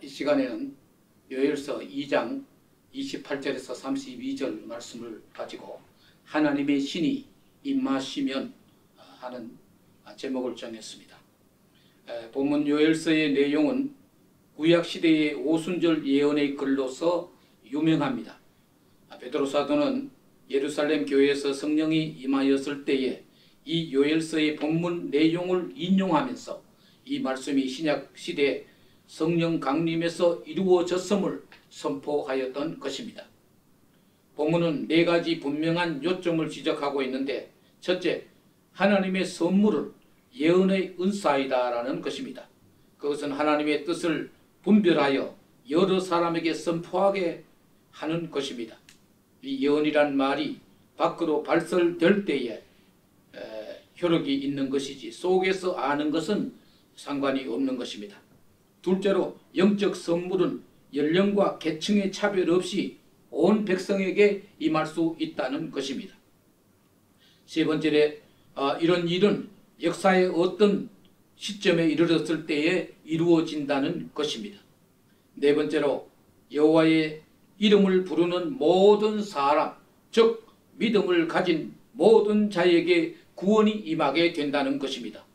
이 시간에는 요엘서 2장 28절에서 32절 말씀을 가지고 하나님의 신이 임하시면 하는 제목을 정했습니다. 본문 요엘서의 내용은 구약시대의 오순절 예언의 글로서 유명합니다. 베드로 사도는 예루살렘 교회에서 성령이 임하였을 때에 이 요엘서의 본문 내용을 인용하면서 이 말씀이 신약시대 성령 강림에서 이루어졌음을 선포하였던 것입니다. 본문은 네 가지 분명한 요점을 지적하고 있는데, 첫째, 하나님의 선물은 예언의 은사이다라는 것입니다. 그것은 하나님의 뜻을 분별하여 여러 사람에게 선포하게 하는 것입니다. 이 예언이란 말이 밖으로 발설될 때에 효력이 있는 것이지 속에서 아는 것은 상관이 없는 것입니다. 둘째로, 영적 선물은 연령과 계층의 차별 없이 온 백성에게 임할 수 있다는 것입니다. 세 번째로, 이런 일은 역사의 어떤 시점에 이르렀을 때에 이루어진다는 것입니다. 네 번째로, 여호와의 이름을 부르는 모든 사람, 즉 믿음을 가진 모든 자에게 구원이 임하게 된다는 것입니다.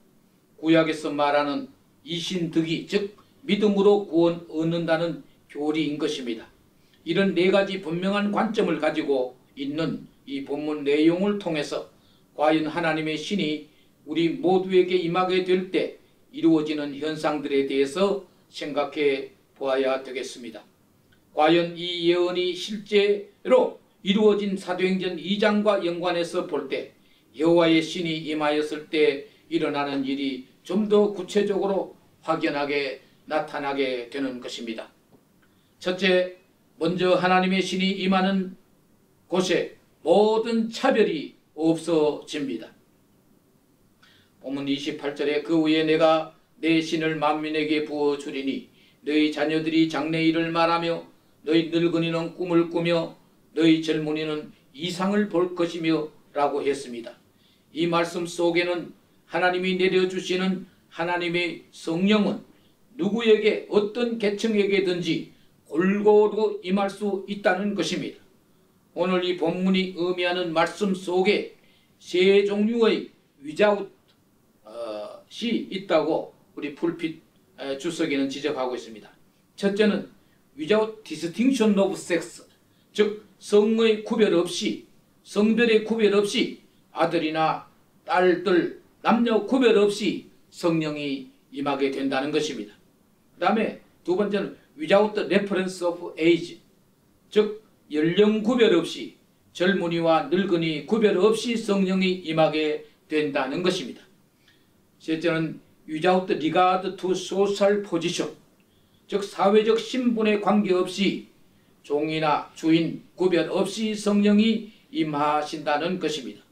구약에서 말하는 이신득이, 즉 믿음으로 구원 얻는다는 교리인 것입니다. 이런 네 가지 분명한 관점을 가지고 있는 이 본문 내용을 통해서 과연 하나님의 신이 우리 모두에게 임하게 될 때 이루어지는 현상들에 대해서 생각해 보아야 되겠습니다. 과연 이 예언이 실제로 이루어진 사도행전 2장과 연관해서 볼 때 여호와의 신이 임하였을 때 일어나는 일이 좀 더 구체적으로 확연하게 나타나게 되는 것입니다. 첫째, 먼저 하나님의 신이 임하는 곳에 모든 차별이 없어집니다. 본문 28절에 그 후에 내가 내 신을 만민에게 부어주리니 너희 자녀들이 장래일을 말하며 너희 늙은이는 꿈을 꾸며 너희 젊은이는 이상을 볼 것이며 라고 했습니다. 이 말씀 속에는 하나님이 내려주시는 하나님의 성령은 누구에게 어떤 계층에게든지 골고루 임할 수 있다는 것입니다. 오늘 이 본문이 의미하는 말씀 속에 세 종류의 without이 있다고 우리 풀핏 주석에는 지적하고 있습니다. 첫째는 without distinction of sex, 즉 성의 구별 없이, 성별의 구별 없이 아들이나 딸들 남녀 구별 없이 성령이 임하게 된다는 것입니다. 그 다음에 두 번째는 without the reference of age, 즉 연령 구별 없이 젊은이와 늙은이 구별 없이 성령이 임하게 된다는 것입니다. 셋째는 without regard to social position, 즉 사회적 신분에 관계없이 종이나 주인 구별 없이 성령이 임하신다는 것입니다.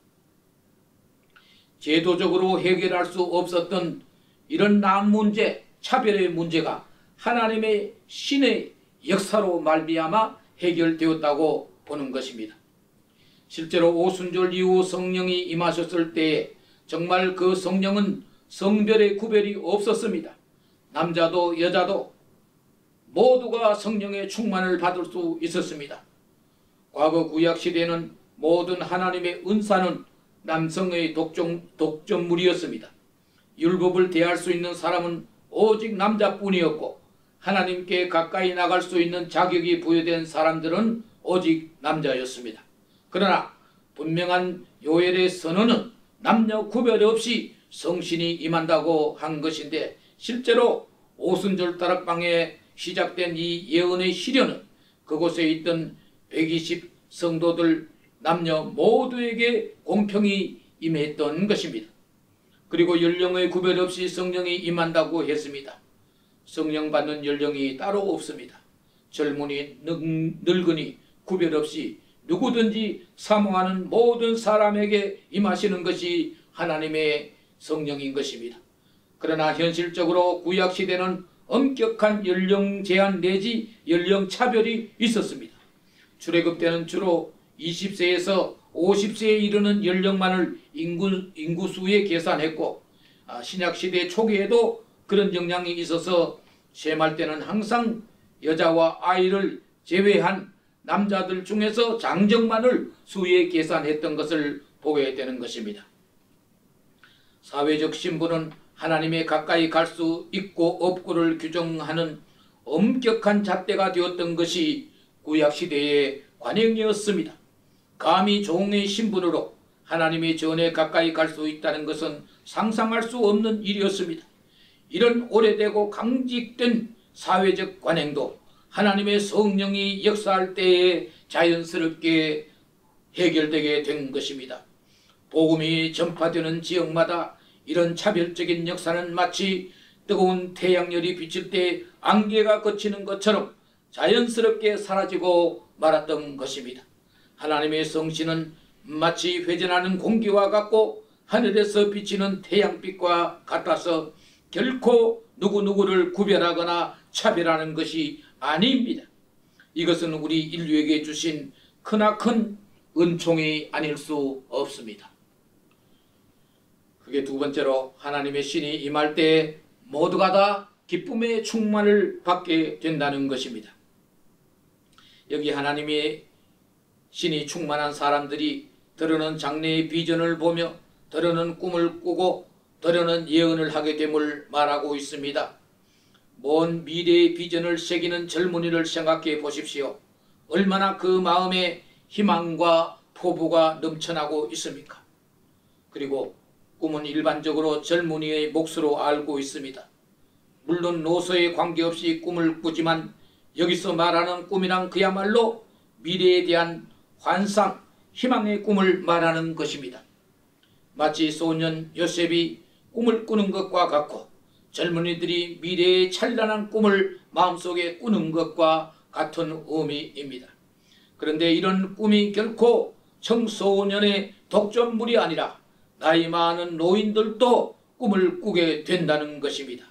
제도적으로 해결할 수 없었던 이런 난 문제, 차별의 문제가 하나님의 신의 역사로 말미암아 해결되었다고 보는 것입니다. 실제로 오순절 이후 성령이 임하셨을 때에 정말 그 성령은 성별의 구별이 없었습니다. 남자도 여자도 모두가 성령의 충만을 받을 수 있었습니다. 과거 구약시대에는 모든 하나님의 은사는 남성의 독점물이었습니다. 율법을 대할 수 있는 사람은 오직 남자뿐이었고 하나님께 가까이 나갈 수 있는 자격이 부여된 사람들은 오직 남자였습니다. 그러나 분명한 요엘의 선언은 남녀 구별 없이 성신이 임한다고 한 것인데, 실제로 오순절 다락방에 시작된 이 예언의 시련은 그곳에 있던 120 성도들 남녀 모두에게 공평히 임했던 것입니다. 그리고 연령의 구별 없이 성령이 임한다고 했습니다. 성령 받는 연령이 따로 없습니다. 젊은이, 늙은이 구별 없이 누구든지 사모하는 모든 사람에게 임하시는 것이 하나님의 성령인 것입니다. 그러나 현실적으로 구약시대는 엄격한 연령 제한 내지 연령 차별이 있었습니다. 출애굽 때는 주로 20세에서 50세에 이르는 연령만을 인구수에 계산했고 신약시대 초기에도 그런 영향이 있어서 셈할 때는 항상 여자와 아이를 제외한 남자들 중에서 장정만을 수에 계산했던 것을 보게 되는 것입니다. 사회적 신분은 하나님에 가까이 갈 수 있고 없고를 규정하는 엄격한 잣대가 되었던 것이 구약시대의 관행이었습니다. 감히 종의 신분으로 하나님의 전에 가까이 갈 수 있다는 것은 상상할 수 없는 일이었습니다. 이런 오래되고 강직된 사회적 관행도 하나님의 성령이 역사할 때에 자연스럽게 해결되게 된 것입니다. 복음이 전파되는 지역마다 이런 차별적인 역사는 마치 뜨거운 태양열이 비칠 때 안개가 걷히는 것처럼 자연스럽게 사라지고 말았던 것입니다. 하나님의 성신은 마치 회전하는 공기와 같고 하늘에서 비치는 태양빛과 같아서 결코 누구누구를 구별하거나 차별하는 것이 아닙니다. 이것은 우리 인류에게 주신 크나큰 은총이 아닐 수 없습니다. 그게 두 번째로 하나님의 신이 임할 때 모두가 다 기쁨의 충만을 받게 된다는 것입니다. 여기 하나님의 신이 충만한 사람들이 더러는 장래의 비전을 보며 더러는 꿈을 꾸고 더러는 예언을 하게 됨을 말하고 있습니다. 먼 미래의 비전을 새기는 젊은이를 생각해 보십시오. 얼마나 그 마음에 희망과 포부가 넘쳐나고 있습니까? 그리고 꿈은 일반적으로 젊은이의 몫으로 알고 있습니다. 물론 노소에 관계없이 꿈을 꾸지만 여기서 말하는 꿈이란 그야말로 미래에 대한 환상, 희망의 꿈을 말하는 것입니다. 마치 소년 요셉이 꿈을 꾸는 것과 같고 젊은이들이 미래의 찬란한 꿈을 마음속에 꾸는 것과 같은 의미입니다. 그런데 이런 꿈이 결코 청소년의 독점물이 아니라 나이 많은 노인들도 꿈을 꾸게 된다는 것입니다.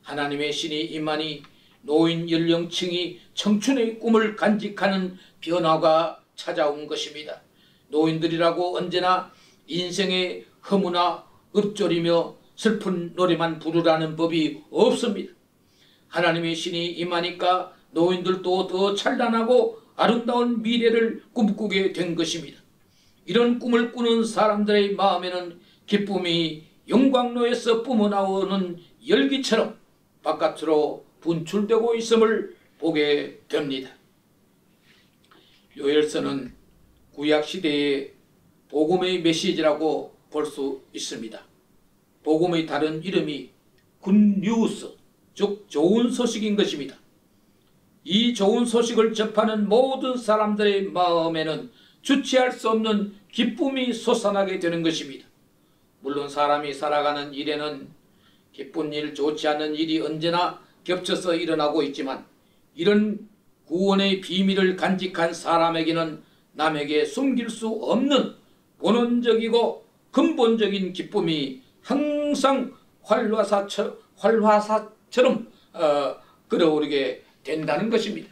하나님의 신이 임하니 노인 연령층이 청춘의 꿈을 간직하는 변화가 찾아온 것입니다. 노인들이라고 언제나 인생의 허무나 읊조리며 슬픈 노래만 부르라는 법이 없습니다. 하나님의 신이 임하니까 노인들도 더 찬란하고 아름다운 미래를 꿈꾸게 된 것입니다. 이런 꿈을 꾸는 사람들의 마음에는 기쁨이 영광로에서 뿜어나오는 열기처럼 바깥으로 분출되고 있음을 보게 됩니다. 요엘서는 구약시대의 복음의 메시지라고 볼 수 있습니다. 복음의 다른 이름이 굿뉴스, 즉 좋은 소식인 것입니다. 이 좋은 소식을 접하는 모든 사람들의 마음에는 주체할 수 없는 기쁨이 솟아나게 되는 것입니다. 물론 사람이 살아가는 일에는 기쁜 일, 좋지 않은 일이 언제나 겹쳐서 일어나고 있지만 이런 구원의 비밀을 간직한 사람에게는 남에게 숨길 수 없는 본원적이고 근본적인 기쁨이 항상 활화사처럼 끓어오르게 된다는 것입니다.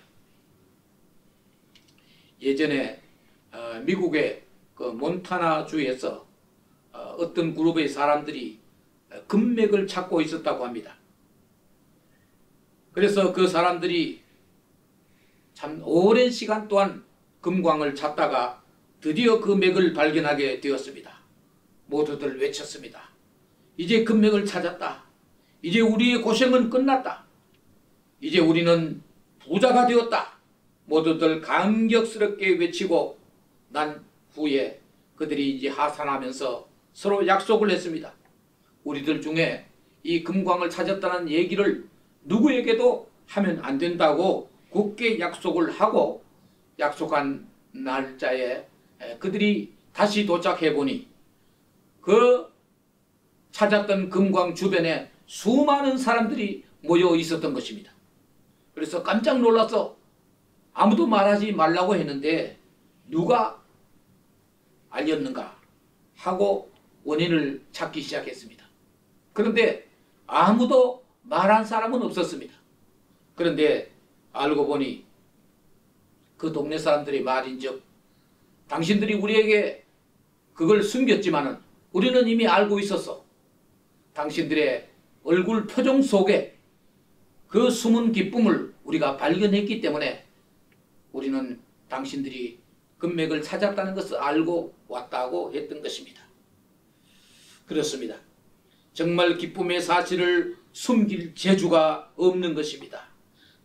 예전에 미국의 그 몬타나주에서 어떤 그룹의 사람들이 금맥을 찾고 있었다고 합니다. 그래서 그 사람들이 참 오랜 시간 동안 금광을 찾다가 드디어 그 맥을 발견하게 되었습니다. 모두들 외쳤습니다. 이제 금맥을 찾았다. 이제 우리의 고생은 끝났다. 이제 우리는 부자가 되었다. 모두들 감격스럽게 외치고 난 후에 그들이 이제 하산하면서 서로 약속을 했습니다. 우리들 중에 이 금광을 찾았다는 얘기를 누구에게도 하면 안 된다고 굳게 약속을 하고 약속한 날짜에 그들이 다시 도착해 보니 그 찾았던 금광 주변에 수많은 사람들이 모여 있었던 것입니다. 그래서 깜짝 놀라서 아무도 말하지 말라고 했는데 누가 알렸는가 하고 원인을 찾기 시작했습니다. 그런데 아무도 말한 사람은 없었습니다. 그런데 알고 보니 그 동네 사람들이 말인즉 당신들이 우리에게 그걸 숨겼지만은 우리는 이미 알고 있었어. 당신들의 얼굴 표정 속에 그 숨은 기쁨을 우리가 발견했기 때문에 우리는 당신들이 금맥을 찾았다는 것을 알고 왔다고 했던 것입니다. 그렇습니다. 정말 기쁨의 사실을 숨길 재주가 없는 것입니다.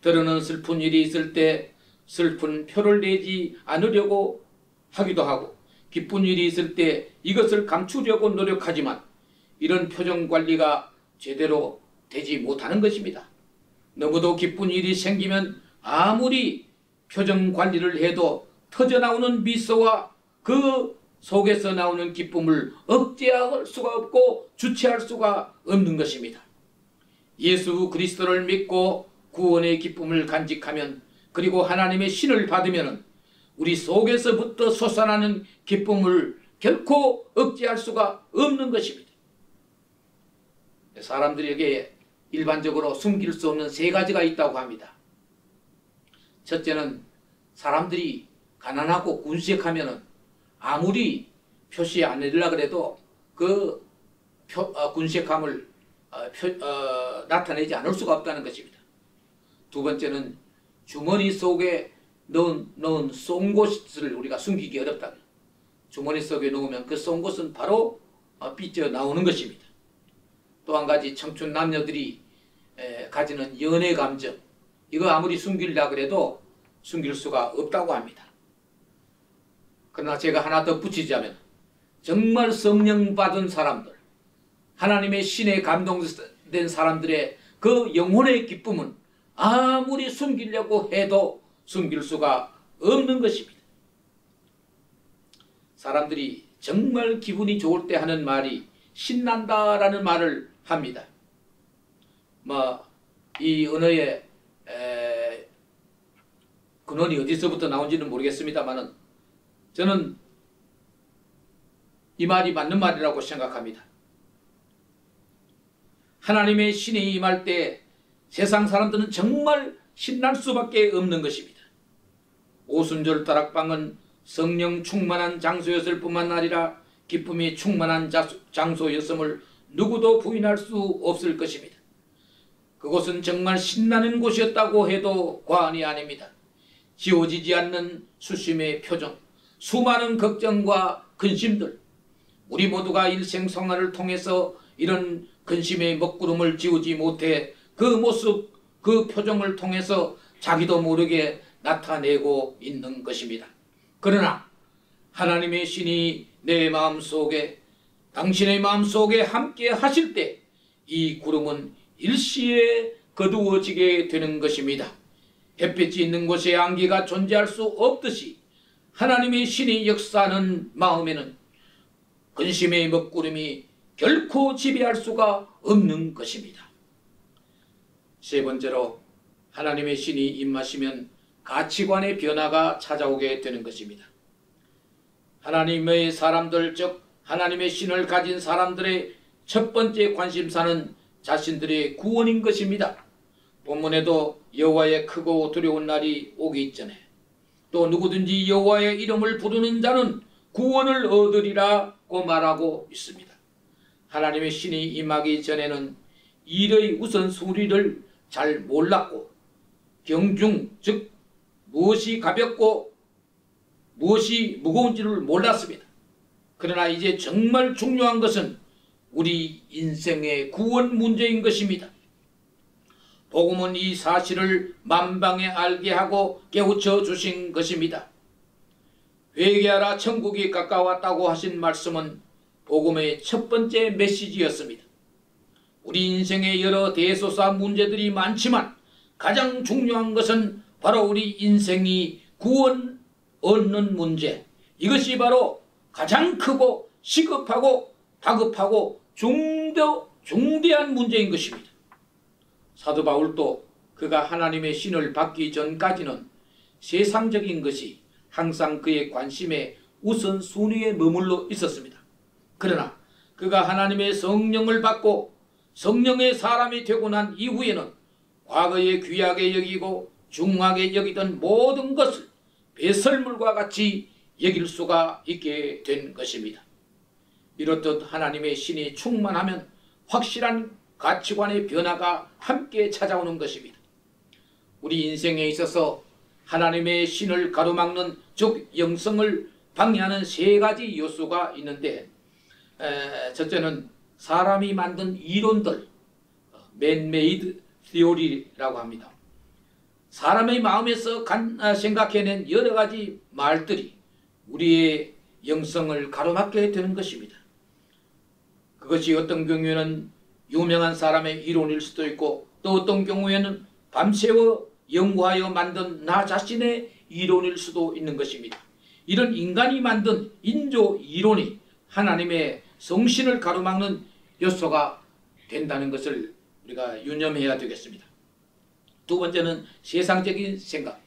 때로는 슬픈 일이 있을 때 슬픈 표를 내지 않으려고 하기도 하고, 기쁜 일이 있을 때 이것을 감추려고 노력하지만 이런 표정 관리가 제대로 되지 못하는 것입니다. 너무도 기쁜 일이 생기면 아무리 표정 관리를 해도 터져나오는 미소와 그 속에서 나오는 기쁨을 억제할 수가 없고 주체할 수가 없는 것입니다. 예수 그리스도를 믿고 구원의 기쁨을 간직하면, 그리고 하나님의 신을 받으면 우리 속에서부터 솟아나는 기쁨을 결코 억제할 수가 없는 것입니다. 사람들에게 일반적으로 숨길 수 없는 세 가지가 있다고 합니다. 첫째는 사람들이 가난하고 군색하면 아무리 표시 안 해주려고 해도 그 군색함을 나타내지 않을 수가 없다는 것입니다. 두 번째는 주머니 속에 넣은 송곳을 우리가 숨기기 어렵다. 주머니 속에 넣으면 그 송곳은 바로 삐져나오는 것입니다. 또 한 가지, 청춘 남녀들이 가지는 연애 감정, 이거 아무리 숨기려고 해도 숨길 수가 없다고 합니다. 그러나 제가 하나 더 붙이자면, 정말 성령 받은 사람들, 하나님의 신에 감동된 사람들의 그 영혼의 기쁨은 아무리 숨기려고 해도 숨길 수가 없는 것입니다. 사람들이 정말 기분이 좋을 때 하는 말이 신난다라는 말을 합니다. 이 언어의 근원이 어디서부터 나온지는 모르겠습니다만 저는 이 말이 맞는 말이라고 생각합니다. 하나님의 신이 임할 때 세상 사람들은 정말 신날 수밖에 없는 것입니다. 오순절 다락방은 성령 충만한 장소였을 뿐만 아니라 기쁨이 충만한 장소였음을 누구도 부인할 수 없을 것입니다. 그곳은 정말 신나는 곳이었다고 해도 과언이 아닙니다. 지워지지 않는 수심의 표정, 수많은 걱정과 근심들, 우리 모두가 일생생활을 통해서 이런 근심의 먹구름을 지우지 못해 그 모습, 그 표정을 통해서 자기도 모르게 나타내고 있는 것입니다. 그러나 하나님의 신이 내 마음속에, 당신의 마음속에 함께 하실 때 이 구름은 일시에 거두어지게 되는 것입니다. 햇빛이 있는 곳에 안개가 존재할 수 없듯이 하나님의 신이 역사하는 마음에는 근심의 먹구름이 결코 지배할 수가 없는 것입니다. 세 번째로, 하나님의 신이 임하시면 가치관의 변화가 찾아오게 되는 것입니다. 하나님의 사람들, 즉 하나님의 신을 가진 사람들의 첫 번째 관심사는 자신들의 구원인 것입니다. 본문에도 여호와의 크고 두려운 날이 오기 전에 또 누구든지 여호와의 이름을 부르는 자는 구원을 얻으리라고 말하고 있습니다. 하나님의 신이 임하기 전에는 일의 우선순위를 잘 몰랐고 경중, 즉 무엇이 가볍고 무엇이 무거운지를 몰랐습니다. 그러나 이제 정말 중요한 것은 우리 인생의 구원 문제인 것입니다. 복음은 이 사실을 만방에 알게 하고 깨우쳐 주신 것입니다. 회개하라 천국이 가까웠다고 하신 말씀은 복음의 첫 번째 메시지였습니다. 우리 인생에 여러 대소사 문제들이 많지만 가장 중요한 것은 바로 우리 인생이 구원 얻는 문제, 이것이 바로 가장 크고 시급하고 다급하고 중대한 문제인 것입니다. 사도 바울도 그가 하나님의 신을 받기 전까지는 세상적인 것이 항상 그의 관심의 우선순위에 머물러 있었습니다. 그러나 그가 하나님의 성령을 받고 성령의 사람이 되고 난 이후에는 과거에 귀하게 여기고 중하게 여기던 모든 것을 배설물과 같이 여길 수가 있게 된 것입니다. 이렇듯 하나님의 신이 충만하면 확실한 가치관의 변화가 함께 찾아오는 것입니다. 우리 인생에 있어서 하나님의 신을 가로막는 즉 영성을 방해하는 세 가지 요소가 있는데, 첫째는 사람이 만든 이론들, man-made theory라고 합니다. 사람의 마음에서 생각해낸 여러 가지 말들이 우리의 영성을 가로막게 되는 것입니다. 그것이 어떤 경우에는 유명한 사람의 이론일 수도 있고, 또 어떤 경우에는 밤새워 연구하여 만든 나 자신의 이론일 수도 있는 것입니다. 이런 인간이 만든 인조 이론이 하나님의 성신을 가로막는 요소가 된다는 것을 우리가 유념해야 되겠습니다. 두 번째는 세상적인 생각,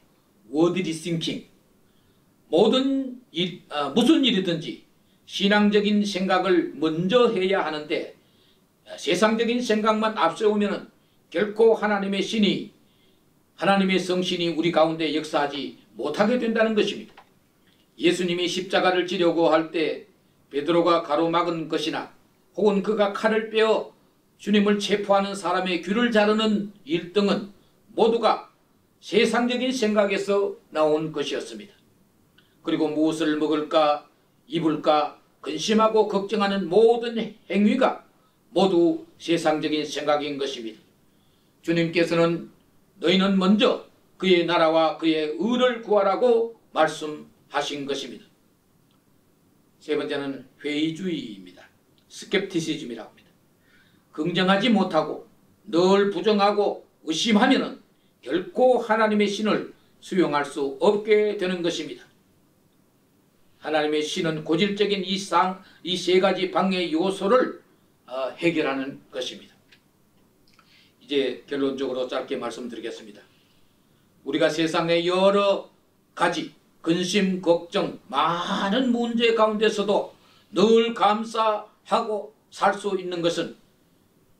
worldly thinking. 무슨 일이든지 신앙적인 생각을 먼저 해야 하는데, 세상적인 생각만 앞세우면 결코 하나님의 성신이 우리 가운데 역사하지 못하게 된다는 것입니다. 예수님이 십자가를 지려고 할 때 베드로가 가로막은 것이나, 혹은 그가 칼을 빼어 주님을 체포하는 사람의 귀를 자르는 일 등은 모두가 세상적인 생각에서 나온 것이었습니다. 그리고 무엇을 먹을까 입을까 근심하고 걱정하는 모든 행위가 모두 세상적인 생각인 것입니다. 주님께서는 너희는 먼저 그의 나라와 그의 의를 구하라고 말씀하신 것입니다. 세 번째는 회의주의입니다. 스캡티시즘이라고 합니다. 긍정하지 못하고 늘 부정하고 의심하면 결코 하나님의 신을 수용할 수 없게 되는 것입니다. 하나님의 신은 고질적인 이 세 가지 방해 요소를 해결하는 것입니다. 이제 결론적으로 짧게 말씀드리겠습니다. 우리가 세상의 여러 가지 근심, 걱정, 많은 문제 가운데서도 늘 감사하고 살 수 있는 것은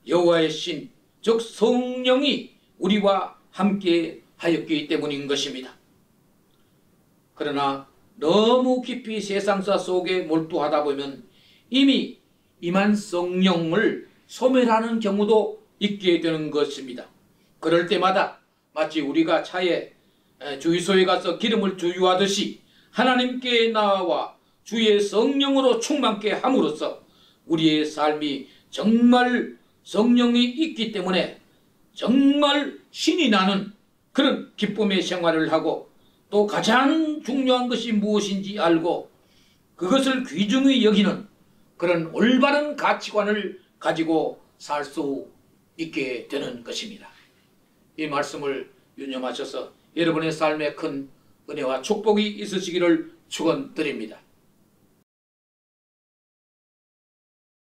여호와의 신, 즉 성령이 우리와 함께 하였기 때문인 것입니다. 그러나 너무 깊이 세상사 속에 몰두하다 보면 이미 임한 성령을 소멸하는 경우도 있게 되는 것입니다. 그럴 때마다 마치 우리가 차에 주유소에 가서 기름을 주유하듯이 하나님께 나와 주의 성령으로 충만케 함으로써 우리의 삶이 정말 성령이 있기 때문에 정말 신이 나는 그런 기쁨의 생활을 하고, 또 가장 중요한 것이 무엇인지 알고 그것을 귀중히 여기는 그런 올바른 가치관을 가지고 살 수 있게 되는 것입니다. 이 말씀을 유념하셔서 여러분의 삶에 큰 은혜와 축복이 있으시기를 축원드립니다.